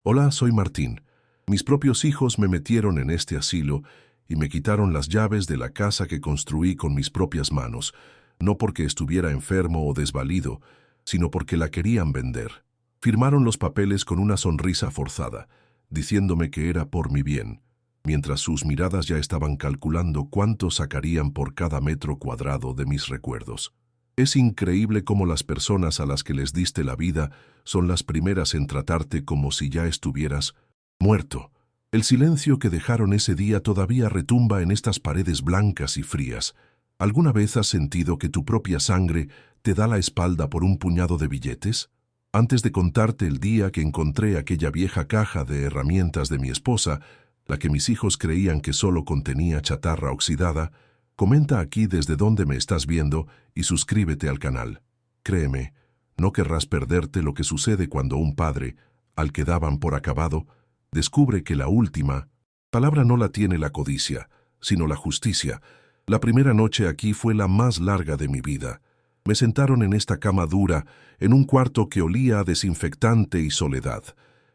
Hola, soy Martín. Mis propios hijos me metieron en este asilo y me quitaron las llaves de la casa que construí con mis propias manos, no porque estuviera enfermo o desvalido, sino porque la querían vender. Firmaron los papeles con una sonrisa forzada, diciéndome que era por mi bien, mientras sus miradas ya estaban calculando cuánto sacarían por cada metro cuadrado de mis recuerdos. Es increíble cómo las personas a las que les diste la vida son las primeras en tratarte como si ya estuvieras muerto. El silencio que dejaron ese día todavía retumba en estas paredes blancas y frías. ¿Alguna vez has sentido que tu propia sangre te da la espalda por un puñado de billetes? Antes de contarte el día que encontré aquella vieja caja de herramientas de mi esposa, la que mis hijos creían que solo contenía chatarra oxidada, comenta aquí desde dónde me estás viendo y suscríbete al canal. Créeme, no querrás perderte lo que sucede cuando un padre, al que daban por acabado, descubre que la última palabra no la tiene la codicia, sino la justicia. La primera noche aquí fue la más larga de mi vida. Me sentaron en esta cama dura, en un cuarto que olía a desinfectante y soledad.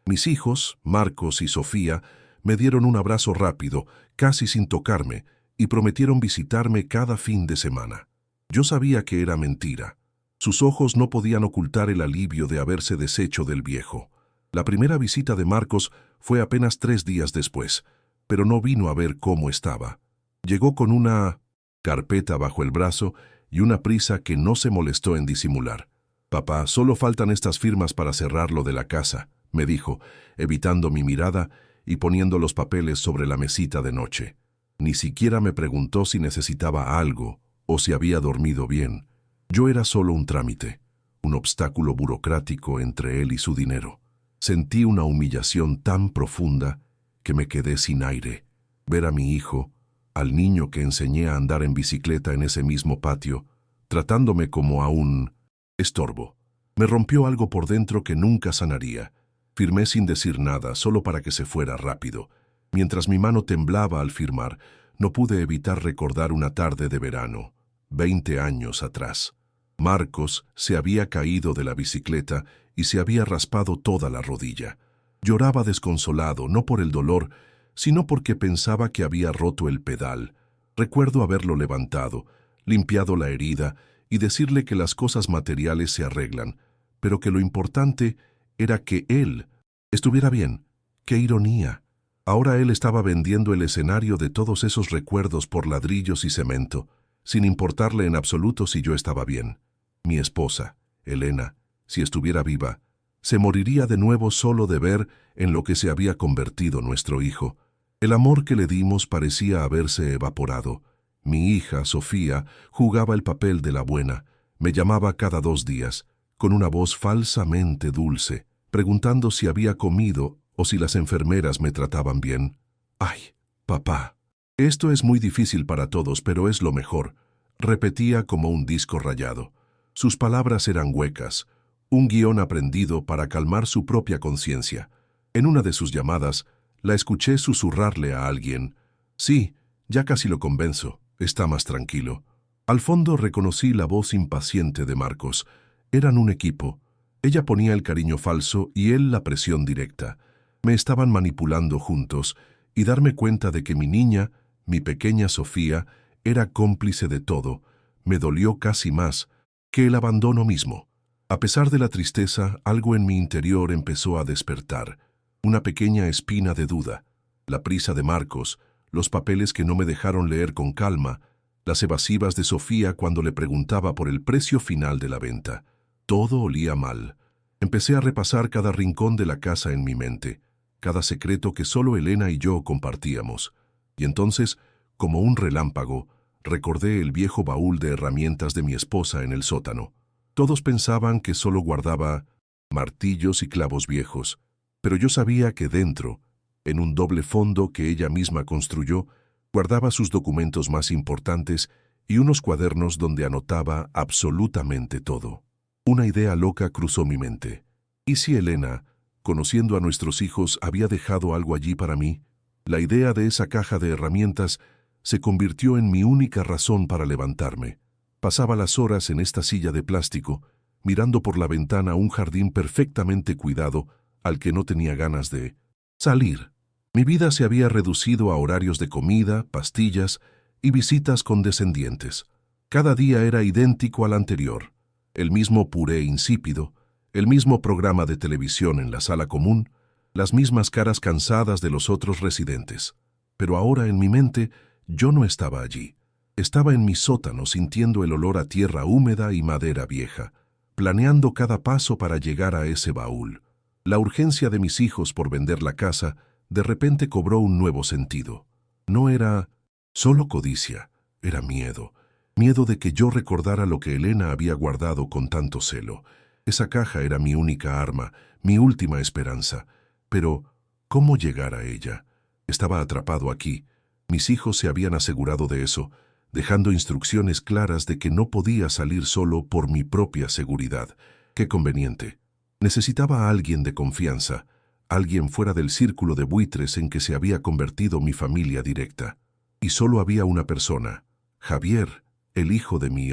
Mis hijos, Marcos y Sofía, me dieron un abrazo rápido, casi sin tocarme, y prometieron visitarme cada fin de semana. Yo sabía que era mentira. Sus ojos no podían ocultar el alivio de haberse deshecho del viejo. La primera visita de Marcos fue apenas 3 días después, pero no vino a ver cómo estaba. Llegó con una carpeta bajo el brazo y una prisa que no se molestó en disimular. «Papá, solo faltan estas firmas para cerrar lo de la casa», me dijo, evitando mi mirada y poniendo los papeles sobre la mesita de noche. Ni siquiera me preguntó si necesitaba algo o si había dormido bien. Yo era solo un trámite, un obstáculo burocrático entre él y su dinero. Sentí una humillación tan profunda que me quedé sin aire. Ver a mi hijo, al niño que enseñé a andar en bicicleta en ese mismo patio, tratándome como a un estorbo. Me rompió algo por dentro que nunca sanaría. Firmé sin decir nada, solo para que se fuera rápido. Mientras mi mano temblaba al firmar, no pude evitar recordar una tarde de verano, 20 años atrás. Marcos se había caído de la bicicleta y se había raspado toda la rodilla. Lloraba desconsolado, no por el dolor, sino porque pensaba que había roto el pedal. Recuerdo haberlo levantado, limpiado la herida y decirle que las cosas materiales se arreglan, pero que lo importante era que él estuviera bien. ¡Qué ironía! Ahora él estaba vendiendo el escenario de todos esos recuerdos por ladrillos y cemento, sin importarle en absoluto si yo estaba bien. Mi esposa, Elena, si estuviera viva, se moriría de nuevo solo de ver en lo que se había convertido nuestro hijo. El amor que le dimos parecía haberse evaporado. Mi hija, Sofía, jugaba el papel de la buena. Me llamaba cada 2 días, con una voz falsamente dulce, preguntando si había comido o si las enfermeras me trataban bien. «Ay, papá, esto es muy difícil para todos, pero es lo mejor», repetía como un disco rayado. Sus palabras eran huecas, un guión aprendido para calmar su propia conciencia. En una de sus llamadas, la escuché susurrarle a alguien: «Sí, ya casi lo convenzo, está más tranquilo». Al fondo reconocí la voz impaciente de Marcos. Eran un equipo. Ella ponía el cariño falso y él la presión directa. Me estaban manipulando juntos, y darme cuenta de que mi niña, mi pequeña Sofía, era cómplice de todo, me dolió casi más que el abandono mismo. A pesar de la tristeza, algo en mi interior empezó a despertar. Una pequeña espina de duda. La prisa de Marcos, los papeles que no me dejaron leer con calma, las evasivas de Sofía cuando le preguntaba por el precio final de la venta. Todo olía mal. Empecé a repasar cada rincón de la casa en mi mente, cada secreto que solo Elena y yo compartíamos. Y entonces, como un relámpago, recordé el viejo baúl de herramientas de mi esposa en el sótano. Todos pensaban que solo guardaba martillos y clavos viejos, pero yo sabía que dentro, en un doble fondo que ella misma construyó, guardaba sus documentos más importantes y unos cuadernos donde anotaba absolutamente todo. Una idea loca cruzó mi mente. ¿Y si Elena, conociendo a nuestros hijos, había dejado algo allí para mí? La idea de esa caja de herramientas se convirtió en mi única razón para levantarme. Pasaba las horas en esta silla de plástico, mirando por la ventana un jardín perfectamente cuidado, al que no tenía ganas de salir. Mi vida se había reducido a horarios de comida, pastillas y visitas condescendientes. Cada día era idéntico al anterior. El mismo puré insípido, el mismo programa de televisión en la sala común, las mismas caras cansadas de los otros residentes. Pero ahora en mi mente yo no estaba allí. Estaba en mi sótano sintiendo el olor a tierra húmeda y madera vieja, planeando cada paso para llegar a ese baúl. La urgencia de mis hijos por vender la casa de repente cobró un nuevo sentido. No era solo codicia, era miedo. Miedo de que yo recordara lo que Elena había guardado con tanto celo. Esa caja era mi única arma, mi última esperanza. Pero, ¿cómo llegar a ella? Estaba atrapado aquí. Mis hijos se habían asegurado de eso, dejando instrucciones claras de que no podía salir solo por mi propia seguridad. Qué conveniente. Necesitaba a alguien de confianza, alguien fuera del círculo de buitres en que se había convertido mi familia directa. Y solo había una persona, Javier, el hijo de mi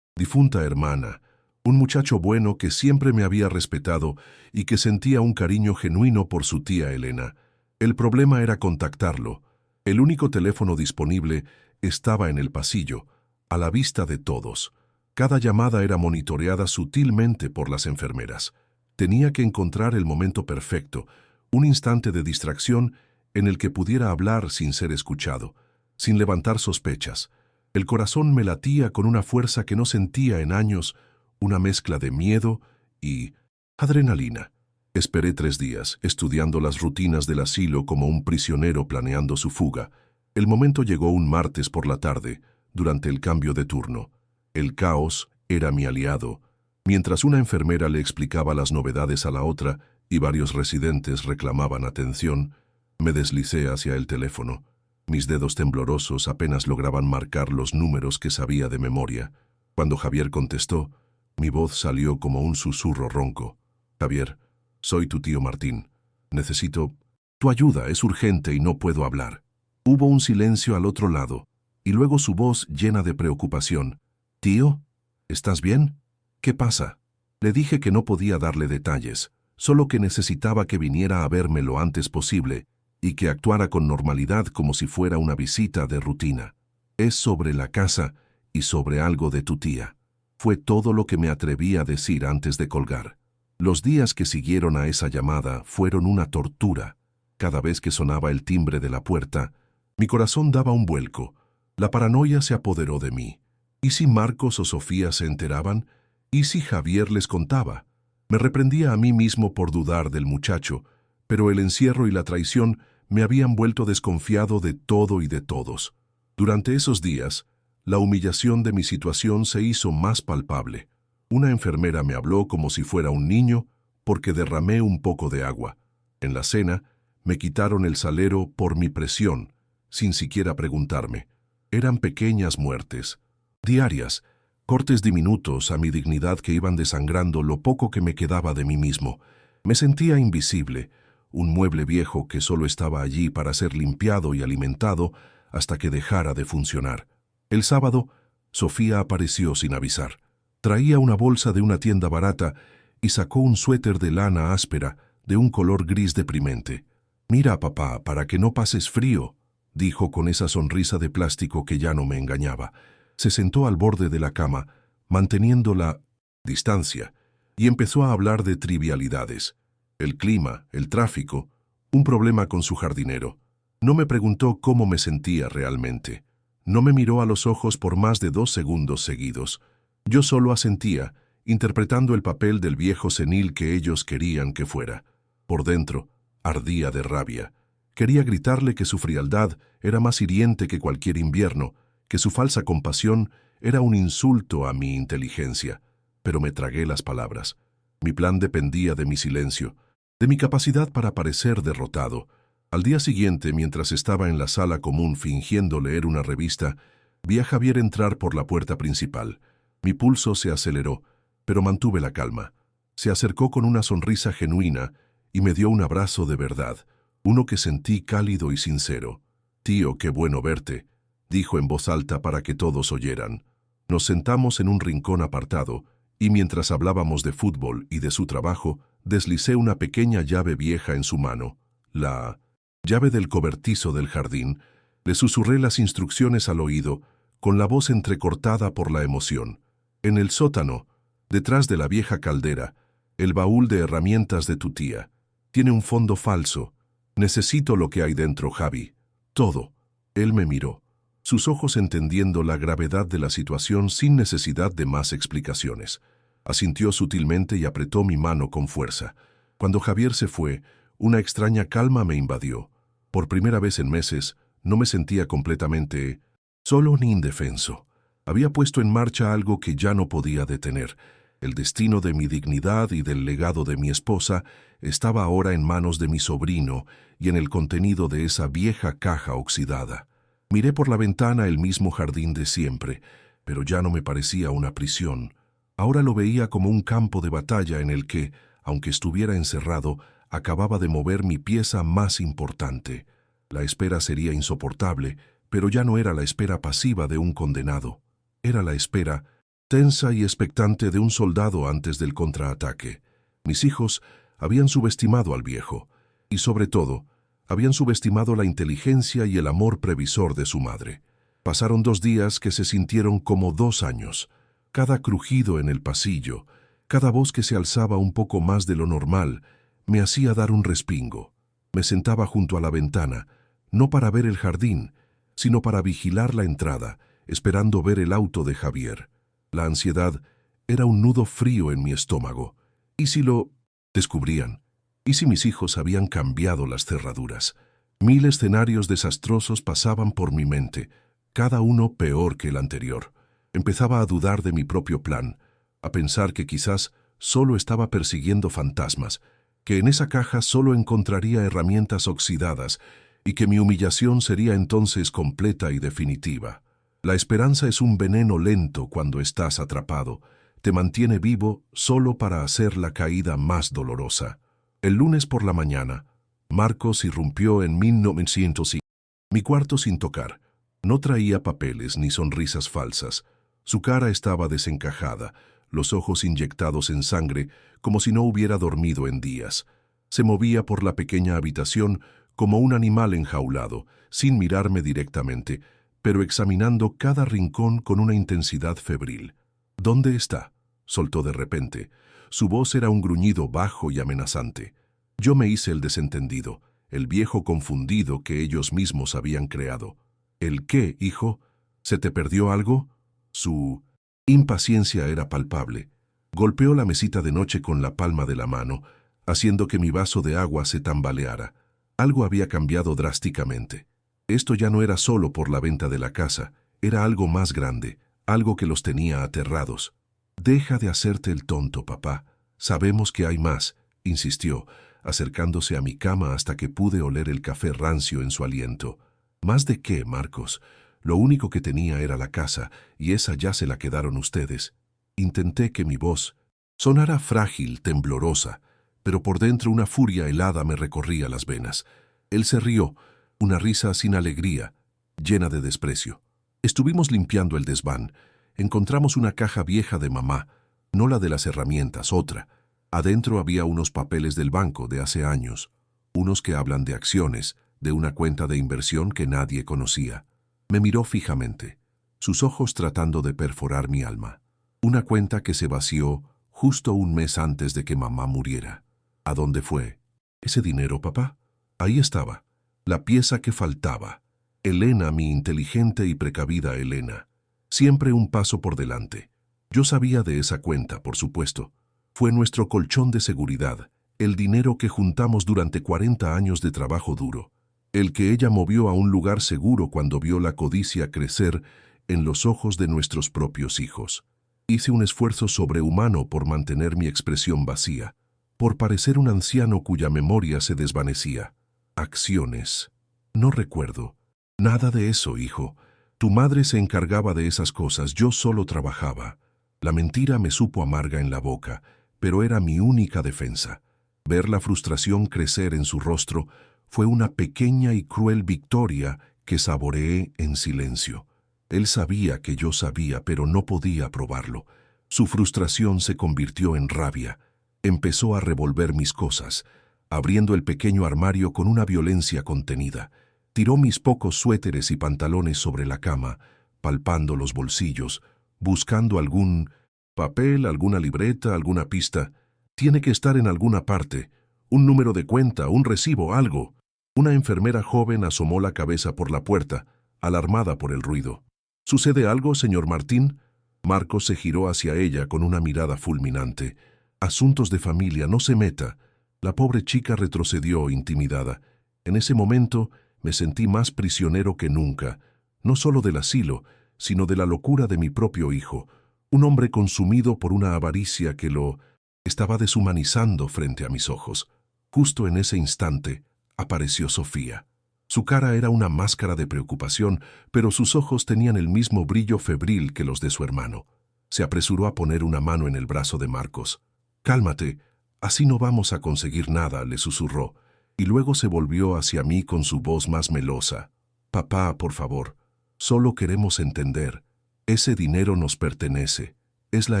difunta hermana, un muchacho bueno que siempre me había respetado y que sentía un cariño genuino por su tía Elena. El problema era contactarlo. El único teléfono disponible estaba en el pasillo, a la vista de todos. Cada llamada era monitoreada sutilmente por las enfermeras. Tenía que encontrar el momento perfecto, un instante de distracción en el que pudiera hablar sin ser escuchado, sin levantar sospechas. El corazón me latía con una fuerza que no sentía en años, una mezcla de miedo y adrenalina. Esperé 3 días, estudiando las rutinas del asilo como un prisionero planeando su fuga. El momento llegó un martes por la tarde, durante el cambio de turno. El caos era mi aliado. Mientras una enfermera le explicaba las novedades a la otra y varios residentes reclamaban atención, me deslicé hacia el teléfono. Mis dedos temblorosos apenas lograban marcar los números que sabía de memoria. Cuando Javier contestó, mi voz salió como un susurro ronco. Javier, soy tu tío Martín. Necesito tu ayuda, es urgente y no puedo hablar. Hubo un silencio al otro lado, y luego su voz llena de preocupación. Tío, ¿estás bien? ¿Qué pasa? Le dije que no podía darle detalles, solo que necesitaba que viniera a verme lo antes posible y que actuara con normalidad como si fuera una visita de rutina. Es sobre la casa y sobre algo de tu tía. Fue todo lo que me atreví a decir antes de colgar. Los días que siguieron a esa llamada fueron una tortura. Cada vez que sonaba el timbre de la puerta, mi corazón daba un vuelco. La paranoia se apoderó de mí. ¿Y si Marcos o Sofía se enteraban? ¿Y si Javier les contaba? Me reprendía a mí mismo por dudar del muchacho, pero el encierro y la traición me habían vuelto desconfiado de todo y de todos. Durante esos días, la humillación de mi situación se hizo más palpable. Una enfermera me habló como si fuera un niño porque derramé un poco de agua. En la cena, me quitaron el salero por mi presión, sin siquiera preguntarme. Eran pequeñas muertes, diarias, cortes diminutos a mi dignidad que iban desangrando lo poco que me quedaba de mí mismo. Me sentía invisible, un mueble viejo que solo estaba allí para ser limpiado y alimentado hasta que dejara de funcionar. El sábado, Sofía apareció sin avisar. Traía una bolsa de una tienda barata y sacó un suéter de lana áspera de un color gris deprimente. «Mira, papá, para que no pases frío», dijo con esa sonrisa de plástico que ya no me engañaba. Se sentó al borde de la cama, manteniendo la distancia, y empezó a hablar de trivialidades. El clima, el tráfico, un problema con su jardinero. No me preguntó cómo me sentía realmente. No me miró a los ojos por más de 2 segundos seguidos. Yo solo asentía, interpretando el papel del viejo senil que ellos querían que fuera. Por dentro, ardía de rabia. Quería gritarle que su frialdad era más hiriente que cualquier invierno, que su falsa compasión era un insulto a mi inteligencia. Pero me tragué las palabras. Mi plan dependía de mi silencio, de mi capacidad para parecer derrotado. Al día siguiente, mientras estaba en la sala común fingiendo leer una revista, vi a Javier entrar por la puerta principal. Mi pulso se aceleró, pero mantuve la calma. Se acercó con una sonrisa genuina y me dio un abrazo de verdad, uno que sentí cálido y sincero. «Tío, qué bueno verte», dijo en voz alta para que todos oyeran. Nos sentamos en un rincón apartado, y mientras hablábamos de fútbol y de su trabajo, deslicé una pequeña llave vieja en su mano, la llave del cobertizo del jardín. Le susurré las instrucciones al oído, con la voz entrecortada por la emoción. En el sótano, detrás de la vieja caldera, el baúl de herramientas de tu tía. Tiene un fondo falso. Necesito lo que hay dentro, Javi. Todo. Él me miró, sus ojos entendiendo la gravedad de la situación sin necesidad de más explicaciones. Asintió sutilmente y apretó mi mano con fuerza. Cuando Javier se fue, una extraña calma me invadió. Por primera vez en meses, no me sentía completamente solo ni indefenso. Había puesto en marcha algo que ya no podía detener. El destino de mi dignidad y del legado de mi esposa estaba ahora en manos de mi sobrino y en el contenido de esa vieja caja oxidada. Miré por la ventana el mismo jardín de siempre, pero ya no me parecía una prisión. Ahora lo veía como un campo de batalla en el que, aunque estuviera encerrado, acababa de mover mi pieza más importante. La espera sería insoportable, pero ya no era la espera pasiva de un condenado. Era la espera tensa y expectante de un soldado antes del contraataque. Mis hijos habían subestimado al viejo, y sobre todo, habían subestimado la inteligencia y el amor previsor de su madre. Pasaron 2 días que se sintieron como 2 años. Cada crujido en el pasillo, cada voz que se alzaba un poco más de lo normal, me hacía dar un respingo. Me sentaba junto a la ventana, no para ver el jardín, sino para vigilar la entrada, esperando ver el auto de Javier. La ansiedad era un nudo frío en mi estómago. ¿Y si lo descubrían? ¿Y si mis hijos habían cambiado las cerraduras? 1000 escenarios desastrosos pasaban por mi mente, cada uno peor que el anterior. Empezaba a dudar de mi propio plan, a pensar que quizás solo estaba persiguiendo fantasmas, que en esa caja solo encontraría herramientas oxidadas y que mi humillación sería entonces completa y definitiva. La esperanza es un veneno lento cuando estás atrapado. Te mantiene vivo solo para hacer la caída más dolorosa. El lunes por la mañana, Marcos irrumpió en 1905. Mi cuarto sin tocar. No traía papeles ni sonrisas falsas. Su cara estaba desencajada, los ojos inyectados en sangre, como si no hubiera dormido en días. Se movía por la pequeña habitación como un animal enjaulado, sin mirarme directamente, pero examinando cada rincón con una intensidad febril. ¿Dónde está?, soltó de repente. Su voz era un gruñido bajo y amenazante. Yo me hice el desentendido, el viejo confundido que ellos mismos habían creado. ¿El qué, hijo? ¿Se te perdió algo? Su impaciencia era palpable. Golpeó la mesita de noche con la palma de la mano, haciendo que mi vaso de agua se tambaleara. Algo había cambiado drásticamente. Esto ya no era solo por la venta de la casa, era algo más grande, algo que los tenía aterrados. «Deja de hacerte el tonto, papá. Sabemos que hay más», insistió, acercándose a mi cama hasta que pude oler el café rancio en su aliento. «¿Más de qué, Marcos? Lo único que tenía era la casa, y esa ya se la quedaron ustedes». Intenté que mi voz sonara frágil, temblorosa, pero por dentro una furia helada me recorría las venas. Él se rió, una risa sin alegría, llena de desprecio. Estuvimos limpiando el desván. Encontramos una caja vieja de mamá, no la de las herramientas, otra. Adentro había unos papeles del banco de hace años, unos que hablan de acciones, de una cuenta de inversión que nadie conocía. Me miró fijamente, sus ojos tratando de perforar mi alma. Una cuenta que se vació justo 1 mes antes de que mamá muriera. ¿A dónde fue? ¿Ese dinero, papá? Ahí estaba, la pieza que faltaba. Elena, mi inteligente y precavida Elena. Siempre un paso por delante. Yo sabía de esa cuenta, por supuesto. Fue nuestro colchón de seguridad, el dinero que juntamos durante 40 años de trabajo duro, el que ella movió a un lugar seguro cuando vio la codicia crecer en los ojos de nuestros propios hijos. Hice un esfuerzo sobrehumano por mantener mi expresión vacía, por parecer un anciano cuya memoria se desvanecía. Acciones. No recuerdo. Nada de eso, hijo. Tu madre se encargaba de esas cosas, yo solo trabajaba. La mentira me supo amarga en la boca, pero era mi única defensa. Ver la frustración crecer en su rostro fue una pequeña y cruel victoria que saboreé en silencio. Él sabía que yo sabía, pero no podía probarlo. Su frustración se convirtió en rabia. Empezó a revolver mis cosas, abriendo el pequeño armario con una violencia contenida. Tiró mis pocos suéteres y pantalones sobre la cama, palpando los bolsillos, buscando algún papel, alguna libreta, alguna pista. Tiene que estar en alguna parte. Un número de cuenta, un recibo, algo. Una enfermera joven asomó la cabeza por la puerta, alarmada por el ruido. ¿Sucede algo, señor Martín? Marcos se giró hacia ella con una mirada fulminante. Asuntos de familia, no se meta. La pobre chica retrocedió intimidada. En ese momento me sentí más prisionero que nunca, no solo del asilo, sino de la locura de mi propio hijo, un hombre consumido por una avaricia que lo estaba deshumanizando frente a mis ojos. Justo en ese instante apareció Sofía. Su cara era una máscara de preocupación, pero sus ojos tenían el mismo brillo febril que los de su hermano. Se apresuró a poner una mano en el brazo de Marcos. «Cálmate, así no vamos a conseguir nada», le susurró, y luego se volvió hacia mí con su voz más melosa. «Papá, por favor, solo queremos entender. Ese dinero nos pertenece. Es la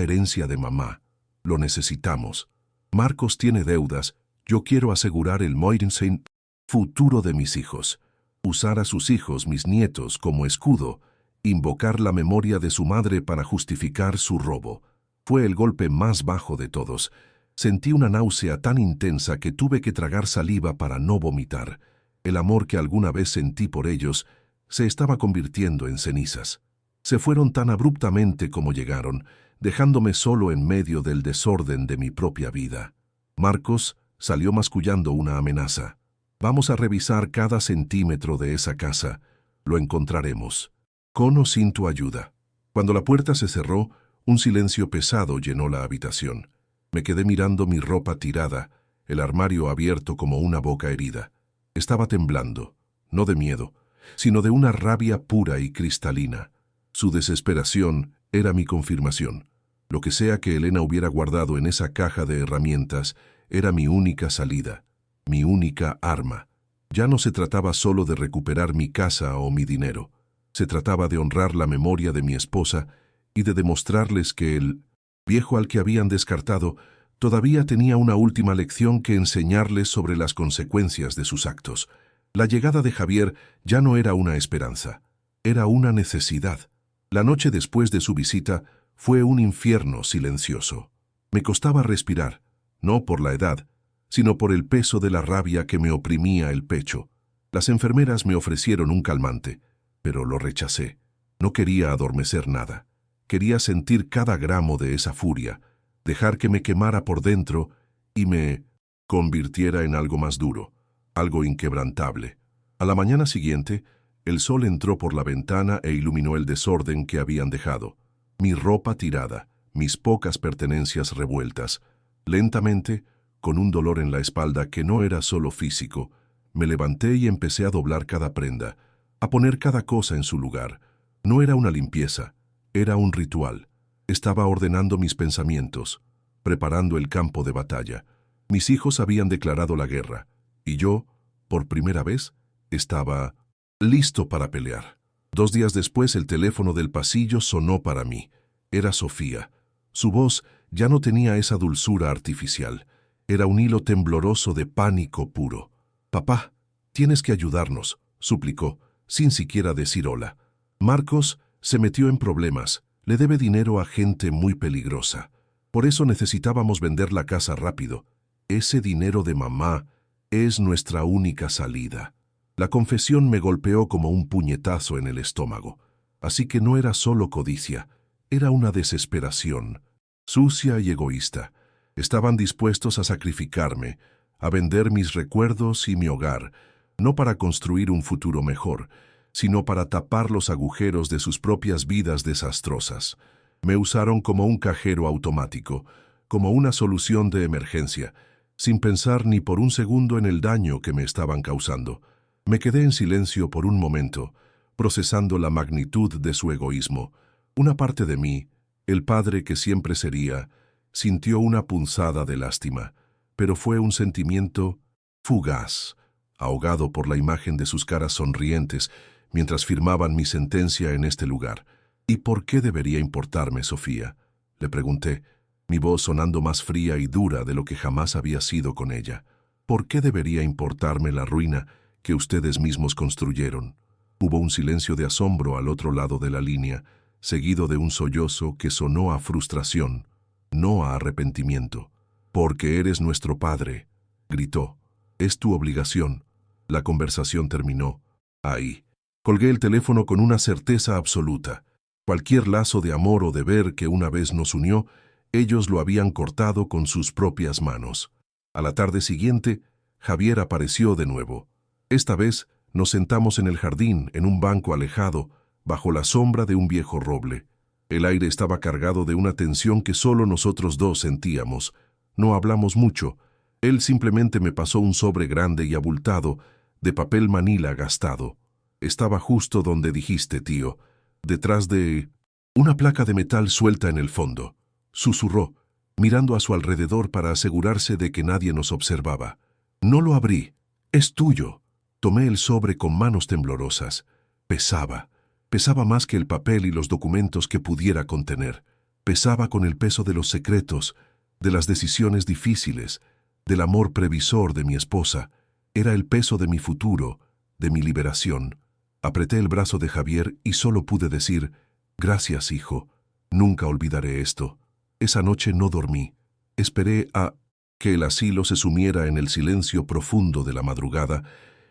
herencia de mamá. Lo necesitamos. Marcos tiene deudas. Yo quiero asegurar el Moirensen futuro de mis hijos. Usar a sus hijos, mis nietos, como escudo. Invocar la memoria de su madre para justificar su robo». Fue el golpe más bajo de todos. Sentí una náusea tan intensa que tuve que tragar saliva para no vomitar. El amor que alguna vez sentí por ellos se estaba convirtiendo en cenizas. Se fueron tan abruptamente como llegaron, dejándome solo en medio del desorden de mi propia vida. Marcos salió mascullando una amenaza. «Vamos a revisar cada centímetro de esa casa. Lo encontraremos, con o sin tu ayuda». Cuando la puerta se cerró, un silencio pesado llenó la habitación. Me quedé mirando mi ropa tirada, el armario abierto como una boca herida. Estaba temblando, no de miedo, sino de una rabia pura y cristalina. Su desesperación era mi confirmación. Lo que sea que Elena hubiera guardado en esa caja de herramientas era mi única salida, mi única arma. Ya no se trataba solo de recuperar mi casa o mi dinero. Se trataba de honrar la memoria de mi esposa y de demostrarles que el viejo al que habían descartado todavía tenía una última lección que enseñarles sobre las consecuencias de sus actos. La llegada de Javier ya no era una esperanza, era una necesidad. La noche después de su visita fue un infierno silencioso. Me costaba respirar, no por la edad, sino por el peso de la rabia que me oprimía el pecho. Las enfermeras me ofrecieron un calmante, pero lo rechacé. No quería adormecer nada. Quería sentir cada gramo de esa furia, dejar que me quemara por dentro y me convirtiera en algo más duro, algo inquebrantable. A la mañana siguiente, el sol entró por la ventana e iluminó el desorden que habían dejado. Mi ropa tirada, mis pocas pertenencias revueltas. Lentamente, con un dolor en la espalda que no era solo físico, me levanté y empecé a doblar cada prenda, a poner cada cosa en su lugar. No era una limpieza, era un ritual. Estaba ordenando mis pensamientos, preparando el campo de batalla. Mis hijos habían declarado la guerra, y yo, por primera vez, estaba listo para pelear. 2 días después el teléfono del pasillo sonó para mí. Era Sofía. Su voz ya no tenía esa dulzura artificial. Era un hilo tembloroso de pánico puro. «Papá, tienes que ayudarnos», suplicó, sin siquiera decir hola. «Marcos se metió en problemas. Le debe dinero a gente muy peligrosa. Por eso necesitábamos vender la casa rápido. Ese dinero de mamá es nuestra única salida». La confesión me golpeó como un puñetazo en el estómago. Así que no era solo codicia, era una desesperación, sucia y egoísta. Estaban dispuestos a sacrificarme, a vender mis recuerdos y mi hogar, no para construir un futuro mejor, sino para tapar los agujeros de sus propias vidas desastrosas. Me usaron como un cajero automático, como una solución de emergencia, sin pensar ni por un segundo en el daño que me estaban causando. Me quedé en silencio por un momento, procesando la magnitud de su egoísmo. Una parte de mí, el padre que siempre sería, sintió una punzada de lástima, pero fue un sentimiento fugaz, ahogado por la imagen de sus caras sonrientes mientras firmaban mi sentencia en este lugar. «¿Y por qué debería importarme, Sofía?», le pregunté. mi voz sonando más fría y dura de lo que jamás había sido con ella. ¿Por qué debería importarme la ruina que ustedes mismos construyeron? Hubo un silencio de asombro al otro lado de la línea, seguido de un sollozo que sonó a frustración, no a arrepentimiento. «Porque eres nuestro padre», gritó. «Es tu obligación». La conversación terminó. Ahí. Colgué el teléfono con una certeza absoluta. Cualquier lazo de amor o deber que una vez nos unió, ellos lo habían cortado con sus propias manos. A la tarde siguiente, Javier apareció de nuevo. Esta vez nos sentamos en el jardín, en un banco alejado, bajo la sombra de un viejo roble. El aire estaba cargado de una tensión que solo nosotros dos sentíamos. No hablamos mucho. Él simplemente me pasó un sobre grande y abultado, de papel manila gastado. Estaba justo donde dijiste, tío, detrás de una placa de metal suelta en el fondo. Susurró, mirando a su alrededor para asegurarse de que nadie nos observaba. No lo abrí. Es tuyo. Tomé el sobre con manos temblorosas. Pesaba. Pesaba más que el papel y los documentos que pudiera contener. Pesaba con el peso de los secretos, de las decisiones difíciles, del amor previsor de mi esposa. Era el peso de mi futuro, de mi liberación. Apreté el brazo de Javier y solo pude decir, «Gracias, hijo. Nunca olvidaré esto». Esa noche no dormí. Esperé a que el asilo se sumiera en el silencio profundo de la madrugada,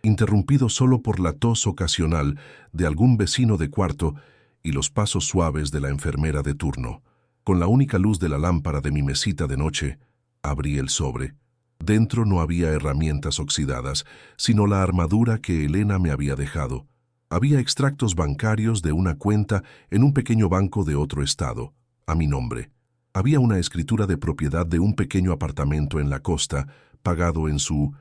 interrumpido solo por la tos ocasional de algún vecino de cuarto y los pasos suaves de la enfermera de turno. Con la única luz de la lámpara de mi mesita de noche, abrí el sobre. Dentro no había herramientas oxidadas, sino la armadura que Elena me había dejado. Había extractos bancarios de una cuenta en un pequeño banco de otro estado, a mi nombre. Había una escritura de propiedad de un pequeño apartamento en la costa, pagado en su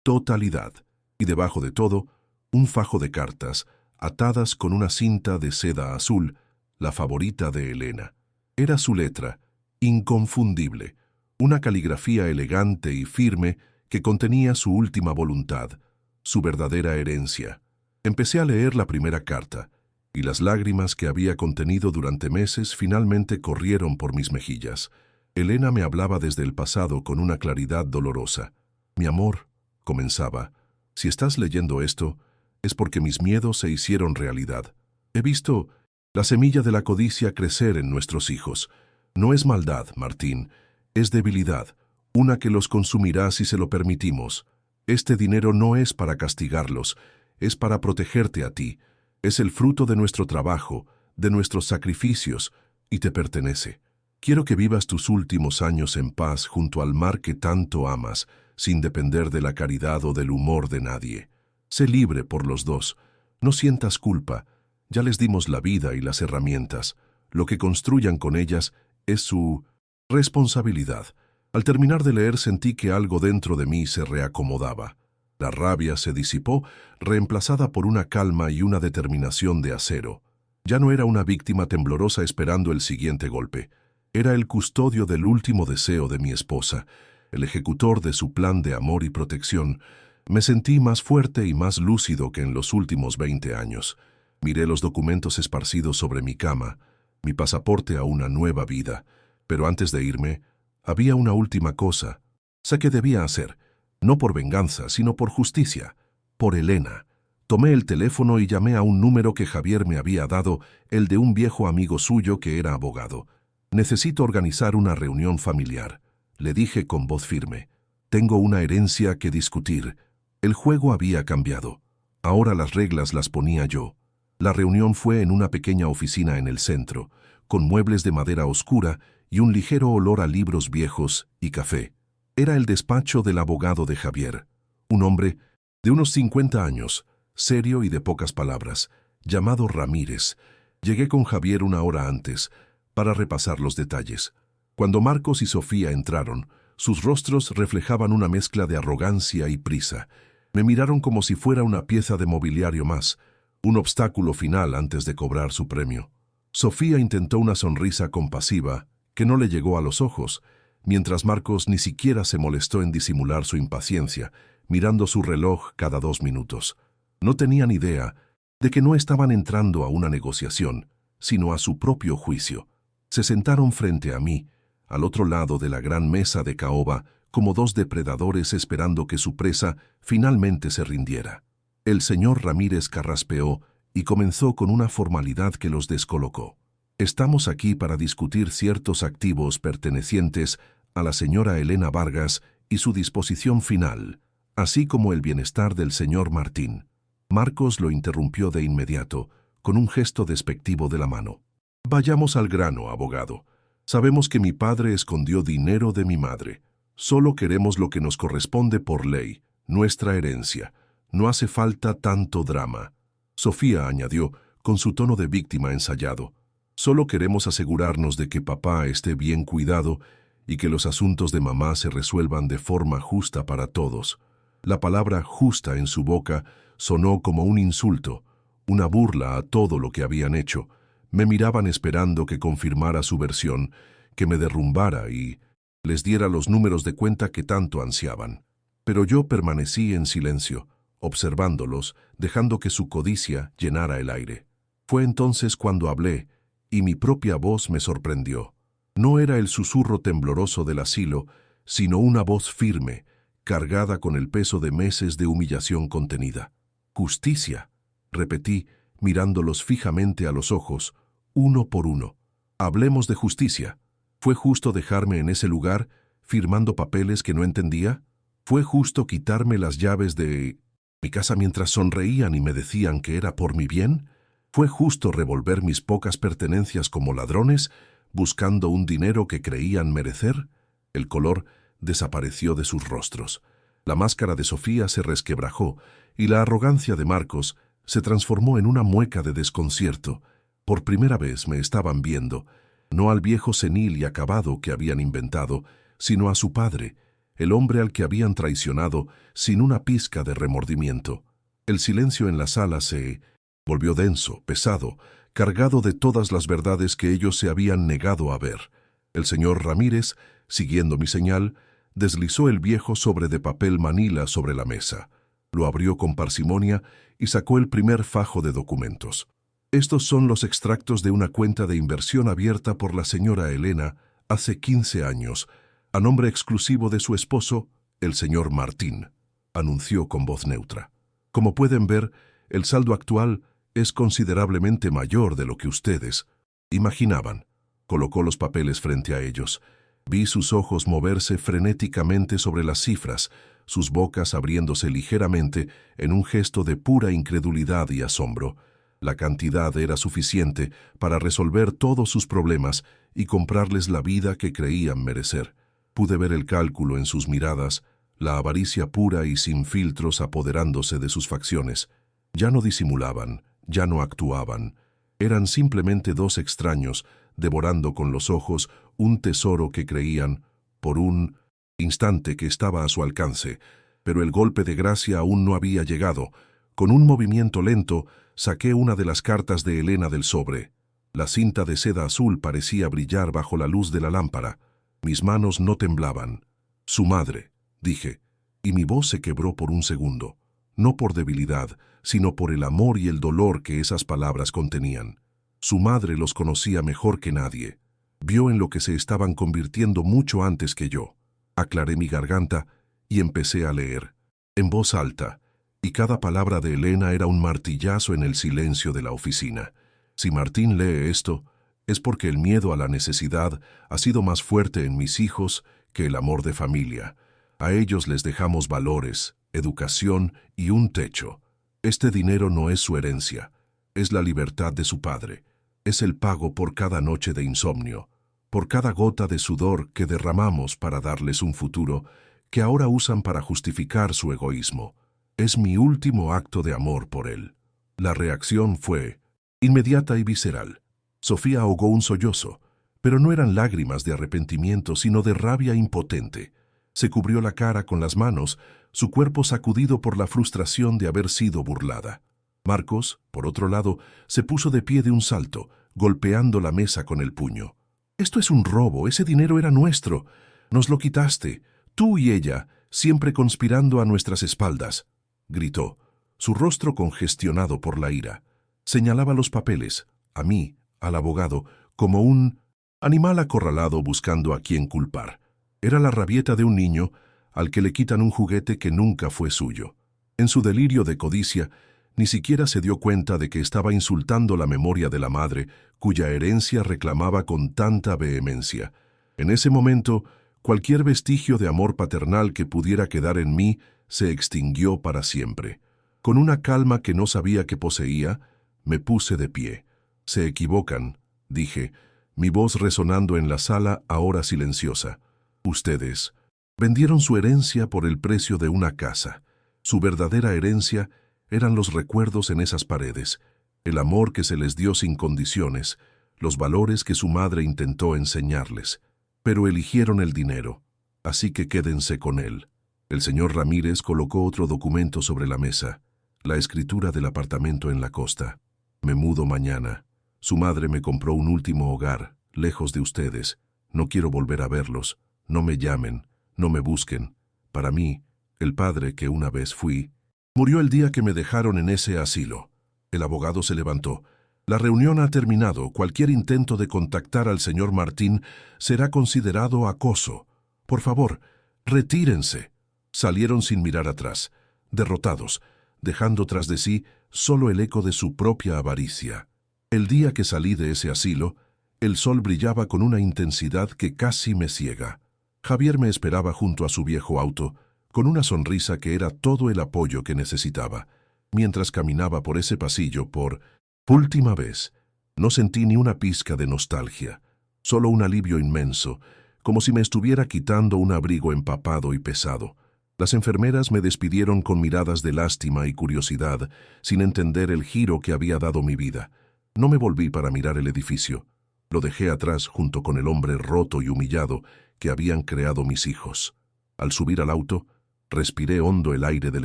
totalidad, y debajo de todo, un fajo de cartas, atadas con una cinta de seda azul, la favorita de Elena. Era su letra, inconfundible, una caligrafía elegante y firme que contenía su última voluntad, su verdadera herencia. Empecé a leer la primera carta, y las lágrimas que había contenido durante meses finalmente corrieron por mis mejillas. Elena me hablaba desde el pasado con una claridad dolorosa. «Mi amor», comenzaba, «si estás leyendo esto, es porque mis miedos se hicieron realidad. He visto la semilla de la codicia crecer en nuestros hijos. No es maldad, Martín, es debilidad, una que los consumirá si se lo permitimos. Este dinero no es para castigarlos, es para protegerte a ti. Es el fruto de nuestro trabajo, de nuestros sacrificios, y te pertenece. Quiero que vivas tus últimos años en paz junto al mar que tanto amas, sin depender de la caridad o del humor de nadie. Sé libre por los dos. No sientas culpa. Ya les dimos la vida y las herramientas. Lo que construyan con ellas es su responsabilidad». Al terminar de leer sentí que algo dentro de mí se reacomodaba. La rabia se disipó, reemplazada por una calma y una determinación de acero. Ya no era una víctima temblorosa esperando el siguiente golpe. Era el custodio del último deseo de mi esposa, el ejecutor de su plan de amor y protección. Me sentí más fuerte y más lúcido que en los últimos 20 años. Miré los documentos esparcidos sobre mi cama, mi pasaporte a una nueva vida. Pero antes de irme, había una última cosa. Sé que debía hacer. No por venganza, sino por justicia. Por Elena. Tomé el teléfono y llamé a un número que Javier me había dado, el de un viejo amigo suyo que era abogado. «Necesito organizar una reunión familiar», le dije con voz firme. «Tengo una herencia que discutir». El juego había cambiado. Ahora las reglas las ponía yo. La reunión fue en una pequeña oficina en el centro, con muebles de madera oscura y un ligero olor a libros viejos y café. Era el despacho del abogado de Javier, un hombre de unos 50 años, serio y de pocas palabras, llamado Ramírez. Llegué con Javier una hora antes, para repasar los detalles. Cuando Marcos y Sofía entraron, sus rostros reflejaban una mezcla de arrogancia y prisa. Me miraron como si fuera una pieza de mobiliario más, un obstáculo final antes de cobrar su premio. Sofía intentó una sonrisa compasiva que no le llegó a los ojos, mientras Marcos ni siquiera se molestó en disimular su impaciencia, mirando su reloj cada 2 minutos. No tenían idea de que no estaban entrando a una negociación, sino a su propio juicio. Se sentaron frente a mí, al otro lado de la gran mesa de caoba, como dos depredadores esperando que su presa finalmente se rindiera. El señor Ramírez carraspeó y comenzó con una formalidad que los descolocó. Estamos aquí para discutir ciertos activos pertenecientes a la señora Elena Vargas y su disposición final, así como el bienestar del señor Martín. Marcos lo interrumpió de inmediato, con un gesto despectivo de la mano. Vayamos al grano, abogado. Sabemos que mi padre escondió dinero de mi madre. Solo queremos lo que nos corresponde por ley, nuestra herencia. No hace falta tanto drama. Sofía añadió, con su tono de víctima ensayado. Solo queremos asegurarnos de que papá esté bien cuidado y que los asuntos de mamá se resuelvan de forma justa para todos. La palabra justa en su boca sonó como un insulto, una burla a todo lo que habían hecho. Me miraban esperando que confirmara su versión, que me derrumbara y les diera los números de cuenta que tanto ansiaban. Pero yo permanecí en silencio, observándolos, dejando que su codicia llenara el aire. Fue entonces cuando hablé, y mi propia voz me sorprendió. No era el susurro tembloroso del asilo, sino una voz firme, cargada con el peso de meses de humillación contenida. «Justicia», repetí, mirándolos fijamente a los ojos, uno por uno. «Hablemos de justicia. ¿Fue justo dejarme en ese lugar, firmando papeles que no entendía? ¿Fue justo quitarme las llaves de mi casa mientras sonreían y me decían que era por mi bien? ¿Fue justo revolver mis pocas pertenencias como ladrones, buscando un dinero que creían merecer?» El color desapareció de sus rostros. La máscara de Sofía se resquebrajó y la arrogancia de Marcos se transformó en una mueca de desconcierto. Por primera vez me estaban viendo, no al viejo senil y acabado que habían inventado, sino a su padre, el hombre al que habían traicionado sin una pizca de remordimiento. El silencio en la sala se volvió denso, pesado, cargado de todas las verdades que ellos se habían negado a ver. El señor Ramírez, siguiendo mi señal, deslizó el viejo sobre de papel manila sobre la mesa. Lo abrió con parsimonia y sacó el primer fajo de documentos. Estos son los extractos de una cuenta de inversión abierta por la señora Elena hace 15 años, a nombre exclusivo de su esposo, el señor Martín, anunció con voz neutra. Como pueden ver, el saldo actual es considerablemente mayor de lo que ustedes imaginaban. Colocó los papeles frente a ellos. Vi sus ojos moverse frenéticamente sobre las cifras, sus bocas abriéndose ligeramente en un gesto de pura incredulidad y asombro. La cantidad era suficiente para resolver todos sus problemas y comprarles la vida que creían merecer. Pude ver el cálculo en sus miradas, la avaricia pura y sin filtros apoderándose de sus facciones. Ya no disimulaban, ya no actuaban. Eran simplemente dos extraños, devorando con los ojos un tesoro que creían, por un instante, que estaba a su alcance. Pero el golpe de gracia aún no había llegado. Con un movimiento lento, saqué una de las cartas de Elena del sobre. La cinta de seda azul parecía brillar bajo la luz de la lámpara. Mis manos no temblaban. «Su madre», dije, y mi voz se quebró por un segundo, no por debilidad, sino por el amor y el dolor que esas palabras contenían. Su madre los conocía mejor que nadie. Vio en lo que se estaban convirtiendo mucho antes que yo. Aclaré mi garganta y empecé a leer, en voz alta, y cada palabra de Elena era un martillazo en el silencio de la oficina. Si Martín lee esto, es porque el miedo a la necesidad ha sido más fuerte en mis hijos que el amor de familia. A ellos les dejamos valores, educación y un techo. Este dinero no es su herencia, es la libertad de su padre. Es el pago por cada noche de insomnio, por cada gota de sudor que derramamos para darles un futuro que ahora usan para justificar su egoísmo. Es mi último acto de amor por él. La reacción fue inmediata y visceral. Sofía ahogó un sollozo, pero no eran lágrimas de arrepentimiento, sino de rabia impotente. Se cubrió la cara con las manos, su cuerpo sacudido por la frustración de haber sido burlada. Marcos, por otro lado, se puso de pie de un salto, golpeando la mesa con el puño. «Esto es un robo, ese dinero era nuestro. Nos lo quitaste, tú y ella, siempre conspirando a nuestras espaldas», gritó, su rostro congestionado por la ira. Señalaba los papeles, a mí, al abogado, como un Animal acorralado buscando a quién culpar. Era la rabieta de un niño al que le quitan un juguete que nunca fue suyo. En su delirio de codicia, ni siquiera se dio cuenta de que estaba insultando la memoria de la madre, cuya herencia reclamaba con tanta vehemencia. En ese momento, cualquier vestigio de amor paternal que pudiera quedar en mí se extinguió para siempre. Con una calma que no sabía que poseía, me puse de pie. «Se equivocan», dije, mi voz resonando en la sala ahora silenciosa. «Ustedes vendieron su herencia por el precio de una casa. Su verdadera herencia eran los recuerdos en esas paredes, el amor que se les dio sin condiciones, los valores que su madre intentó enseñarles. Pero eligieron el dinero, así que quédense con él». El señor Ramírez colocó otro documento sobre la mesa, la escritura del apartamento en la costa. «Me mudo mañana. Su madre me compró un último hogar, lejos de ustedes. No quiero volver a verlos. No me llamen, no me busquen. Para mí, el padre que una vez fui, murió el día que me dejaron en ese asilo». El abogado se levantó. «La reunión ha terminado. Cualquier intento de contactar al señor Martín será considerado acoso. Por favor, retírense». Salieron sin mirar atrás, derrotados, dejando tras de sí solo el eco de su propia avaricia. El día que salí de ese asilo, el sol brillaba con una intensidad que casi me ciega. Javier me esperaba junto a su viejo auto, con una sonrisa que era todo el apoyo que necesitaba. Mientras caminaba por ese pasillo por última vez, no sentí ni una pizca de nostalgia, solo un alivio inmenso, como si me estuviera quitando un abrigo empapado y pesado. Las enfermeras me despidieron con miradas de lástima y curiosidad, sin entender el giro que había dado mi vida. No me volví para mirar el edificio. Lo dejé atrás junto con el hombre roto y humillado que habían creado mis hijos. Al subir al auto, respiré hondo el aire del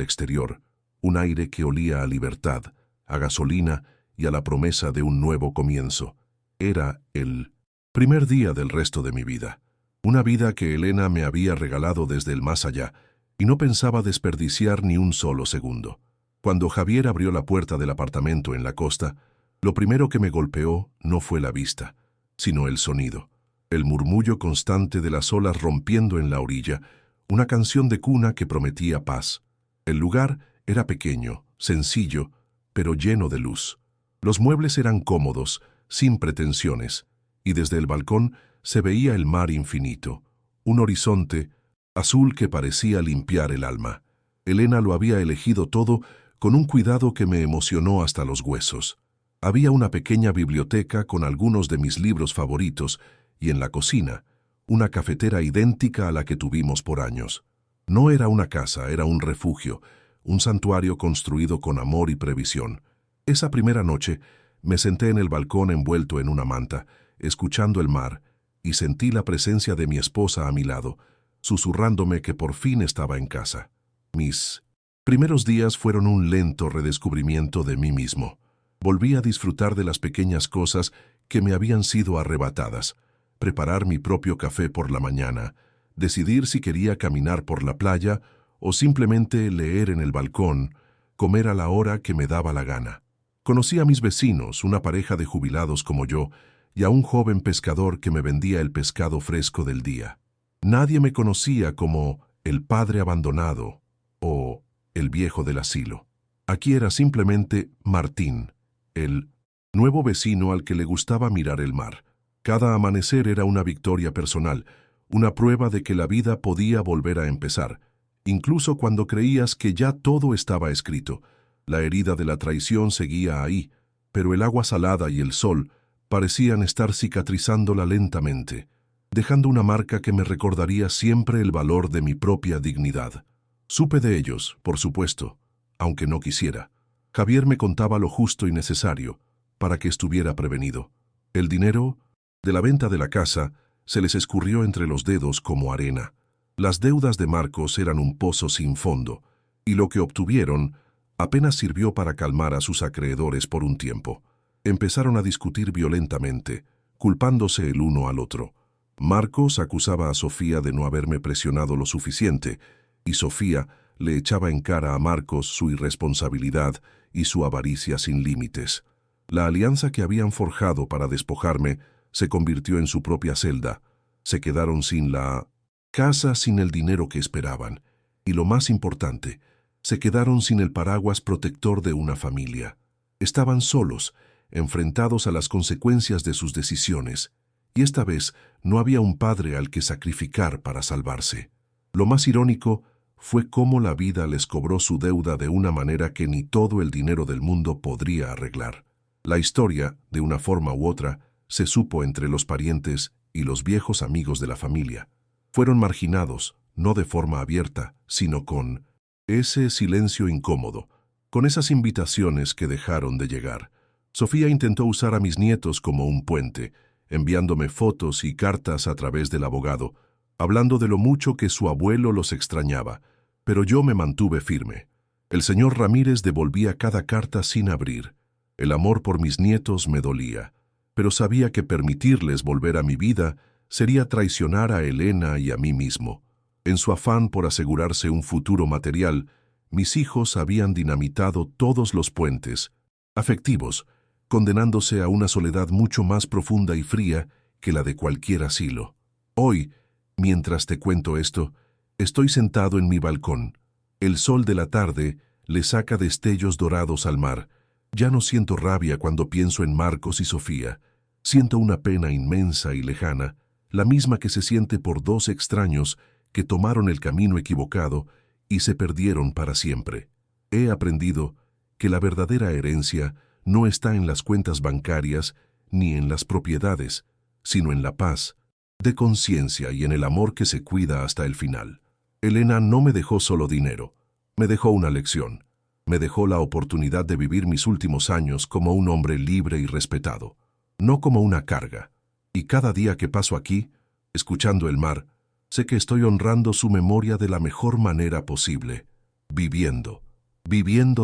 exterior, un aire que olía a libertad, a gasolina y a la promesa de un nuevo comienzo. Era el primer día del resto de mi vida. Una vida que Elena me había regalado desde el más allá, y no pensaba desperdiciar ni un solo segundo. Cuando Javier abrió la puerta del apartamento en la costa, lo primero que me golpeó no fue la vista, sino el sonido, el murmullo constante de las olas rompiendo en la orilla, una canción de cuna que prometía paz. El lugar era pequeño, sencillo, pero lleno de luz. Los muebles eran cómodos, sin pretensiones, y desde el balcón se veía el mar infinito, un horizonte azul que parecía limpiar el alma. Elena lo había elegido todo con un cuidado que me emocionó hasta los huesos. Había una pequeña biblioteca con algunos de mis libros favoritos y en la cocina, una cafetera idéntica a la que tuvimos por años. No era una casa, era un refugio, un santuario construido con amor y previsión. Esa primera noche me senté en el balcón envuelto en una manta, escuchando el mar, y sentí la presencia de mi esposa a mi lado, susurrándome que por fin estaba en casa. Mis primeros días fueron un lento redescubrimiento de mí mismo. Volví a disfrutar de las pequeñas cosas que me habían sido arrebatadas, preparar mi propio café por la mañana, decidir si quería caminar por la playa o simplemente leer en el balcón, comer a la hora que me daba la gana. Conocí a mis vecinos, una pareja de jubilados como yo, y a un joven pescador que me vendía el pescado fresco del día. Nadie me conocía como el padre abandonado o el viejo del asilo. Aquí era simplemente Martín, el nuevo vecino al que le gustaba mirar el mar. Cada amanecer era una victoria personal, una prueba de que la vida podía volver a empezar, incluso cuando creías que ya todo estaba escrito. La herida de la traición seguía ahí, pero el agua salada y el sol parecían estar cicatrizándola lentamente, dejando una marca que me recordaría siempre el valor de mi propia dignidad. Supe de ellos, por supuesto, aunque no quisiera. Javier me contaba lo justo y necesario para que estuviera prevenido. El dinero de la venta de la casa se les escurrió entre los dedos como arena. Las deudas de Marcos eran un pozo sin fondo, y lo que obtuvieron apenas sirvió para calmar a sus acreedores por un tiempo. Empezaron a discutir violentamente, culpándose el uno al otro. Marcos acusaba a Sofía de no haberme presionado lo suficiente, y Sofía le echaba en cara a Marcos su irresponsabilidad y su avaricia sin límites. La alianza que habían forjado para despojarme se convirtió en su propia celda. Se quedaron sin la casa, sin el dinero que esperaban. Y lo más importante, se quedaron sin el paraguas protector de una familia. Estaban solos, enfrentados a las consecuencias de sus decisiones. Y esta vez no había un padre al que sacrificar para salvarse. Lo más irónico fue cómo la vida les cobró su deuda de una manera que ni todo el dinero del mundo podría arreglar. La historia, de una forma u otra, se supo entre los parientes y los viejos amigos de la familia. Fueron marginados, no de forma abierta, sino con ese silencio incómodo, con esas invitaciones que dejaron de llegar. Sofía intentó usar a mis nietos como un puente, enviándome fotos y cartas a través del abogado, hablando de lo mucho que su abuelo los extrañaba, pero yo me mantuve firme. El señor Ramírez devolvía cada carta sin abrir. El amor por mis nietos me dolía, pero sabía que permitirles volver a mi vida sería traicionar a Elena y a mí mismo. En su afán por asegurarse un futuro material, mis hijos habían dinamitado todos los puentes afectivos, condenándose a una soledad mucho más profunda y fría que la de cualquier asilo. Hoy, mientras te cuento esto, estoy sentado en mi balcón. El sol de la tarde le saca destellos dorados al mar. Ya no siento rabia cuando pienso en Marcos y Sofía. Siento una pena inmensa y lejana, la misma que se siente por dos extraños que tomaron el camino equivocado y se perdieron para siempre. He aprendido que la verdadera herencia no está en las cuentas bancarias ni en las propiedades, sino en la paz de conciencia y en el amor que se cuida hasta el final. Elena no me dejó solo dinero, me dejó una lección. Me dejó la oportunidad de vivir mis últimos años como un hombre libre y respetado, no como una carga. Y cada día que paso aquí, escuchando el mar, sé que estoy honrando su memoria de la mejor manera posible, viviendo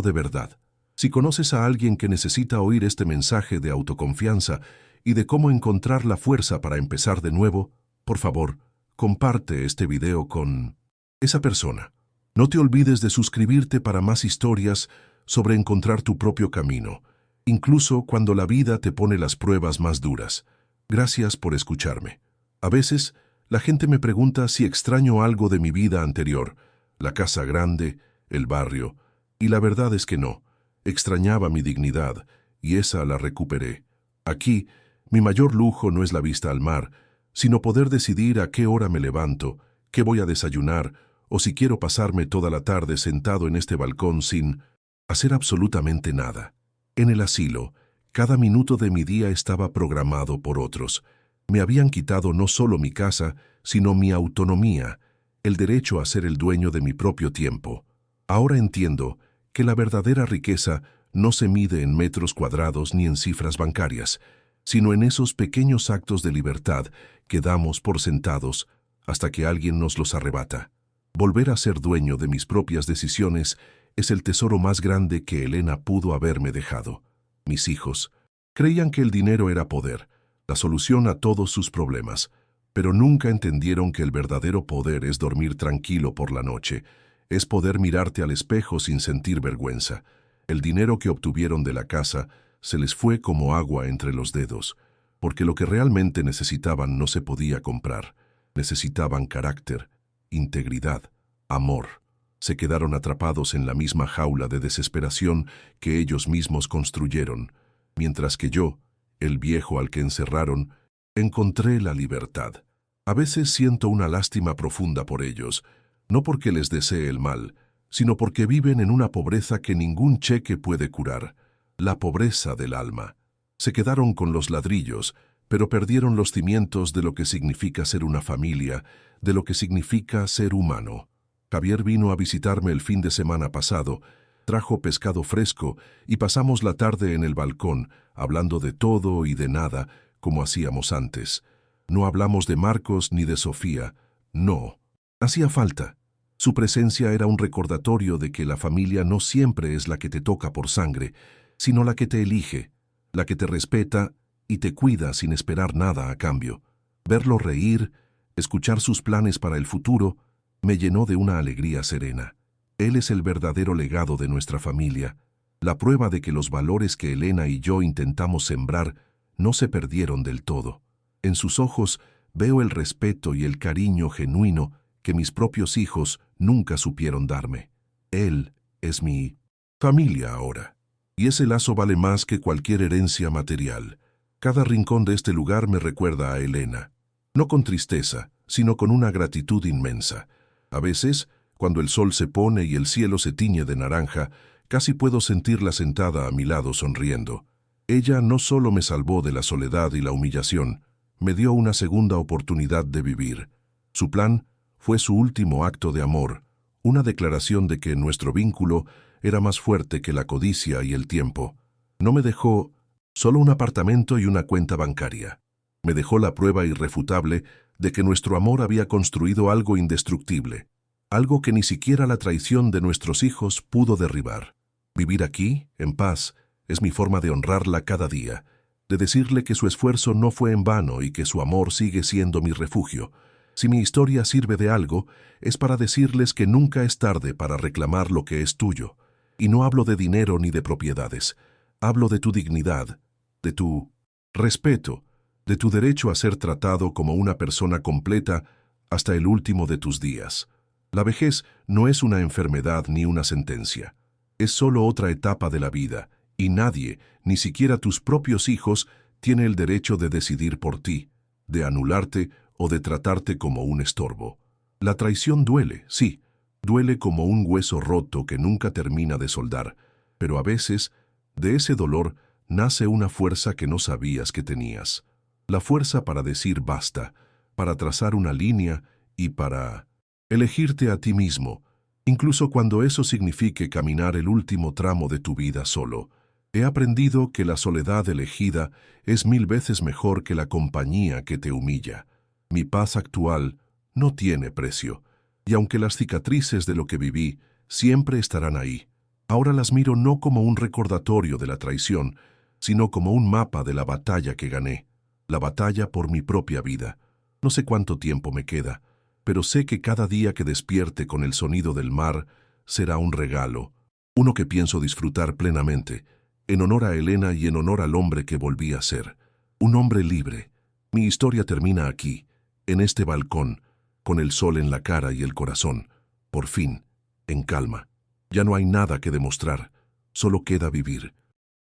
de verdad. Si conoces a alguien que necesita oír este mensaje de autoconfianza y de cómo encontrar la fuerza para empezar de nuevo, por favor, comparte este video con esa persona. No te olvides de suscribirte para más historias sobre encontrar tu propio camino, incluso cuando la vida te pone las pruebas más duras. Gracias por escucharme. A veces, la gente me pregunta si extraño algo de mi vida anterior, la casa grande, el barrio, y la verdad es que no. Extrañaba mi dignidad, y esa la recuperé. Aquí, mi mayor lujo no es la vista al mar, sino poder decidir a qué hora me levanto, qué voy a desayunar, o si quiero pasarme toda la tarde sentado en este balcón sin hacer absolutamente nada. En el asilo, cada minuto de mi día estaba programado por otros. Me habían quitado no solo mi casa, sino mi autonomía, el derecho a ser el dueño de mi propio tiempo. Ahora entiendo que la verdadera riqueza no se mide en metros cuadrados ni en cifras bancarias, sino en esos pequeños actos de libertad que damos por sentados hasta que alguien nos los arrebata. Volver a ser dueño de mis propias decisiones es el tesoro más grande que Elena pudo haberme dejado. Mis hijos creían que el dinero era poder, la solución a todos sus problemas, pero nunca entendieron que el verdadero poder es dormir tranquilo por la noche, es poder mirarte al espejo sin sentir vergüenza. El dinero que obtuvieron de la casa se les fue como agua entre los dedos, porque lo que realmente necesitaban no se podía comprar. Necesitaban carácter, integridad, amor. Se quedaron atrapados en la misma jaula de desesperación que ellos mismos construyeron, mientras que yo, el viejo al que encerraron, encontré la libertad. A veces siento una lástima profunda por ellos, no porque les desee el mal, sino porque viven en una pobreza que ningún cheque puede curar, la pobreza del alma. Se quedaron con los ladrillos, pero perdieron los cimientos de lo que significa ser una familia, de lo que significa ser humano. Javier vino a visitarme el fin de semana pasado, trajo pescado fresco y pasamos la tarde en el balcón, hablando de todo y de nada, como hacíamos antes. No hablamos de Marcos ni de Sofía, no. Hacía falta. Su presencia era un recordatorio de que la familia no siempre es la que te toca por sangre, sino la que te elige, la que te respeta y te cuida sin esperar nada a cambio. Verlo reír, escuchar sus planes para el futuro, me llenó de una alegría serena. Él es el verdadero legado de nuestra familia, la prueba de que los valores que Elena y yo intentamos sembrar no se perdieron del todo. En sus ojos veo el respeto y el cariño genuino que mis propios hijos nunca supieron darme. Él es mi familia ahora. Y ese lazo vale más que cualquier herencia material. Cada rincón de este lugar me recuerda a Elena. No con tristeza, sino con una gratitud inmensa. A veces, cuando el sol se pone y el cielo se tiñe de naranja, casi puedo sentirla sentada a mi lado sonriendo. Ella no solo me salvó de la soledad y la humillación, me dio una segunda oportunidad de vivir. Su plan fue su último acto de amor, una declaración de que nuestro vínculo era más fuerte que la codicia y el tiempo. No me dejó solo un apartamento y una cuenta bancaria. Me dejó la prueba irrefutable de que nuestro amor había construido algo indestructible, algo que ni siquiera la traición de nuestros hijos pudo derribar. Vivir aquí, en paz, es mi forma de honrarla cada día, de decirle que su esfuerzo no fue en vano y que su amor sigue siendo mi refugio. Si mi historia sirve de algo, es para decirles que nunca es tarde para reclamar lo que es tuyo. Y no hablo de dinero ni de propiedades. Hablo de tu dignidad, de tu respeto, de tu derecho a ser tratado como una persona completa hasta el último de tus días. La vejez no es una enfermedad ni una sentencia. Es solo otra etapa de la vida, y nadie, ni siquiera tus propios hijos, tiene el derecho de decidir por ti, de anularte o de tratarte como un estorbo. La traición duele, sí, duele como un hueso roto que nunca termina de soldar, pero a veces, de ese dolor, nace una fuerza que no sabías que tenías. La fuerza para decir basta, para trazar una línea y para elegirte a ti mismo, incluso cuando eso signifique caminar el último tramo de tu vida solo. He aprendido que la soledad elegida es 1000 veces mejor que la compañía que te humilla. Mi paz actual no tiene precio, y aunque las cicatrices de lo que viví siempre estarán ahí, ahora las miro no como un recordatorio de la traición, sino como un mapa de la batalla que gané, la batalla por mi propia vida. No sé cuánto tiempo me queda, pero sé que cada día que despierte con el sonido del mar será un regalo, uno que pienso disfrutar plenamente, en honor a Elena y en honor al hombre que volví a ser, un hombre libre. Mi historia termina aquí, en este balcón, con el sol en la cara y el corazón, por fin, en calma. Ya no hay nada que demostrar, solo queda vivir.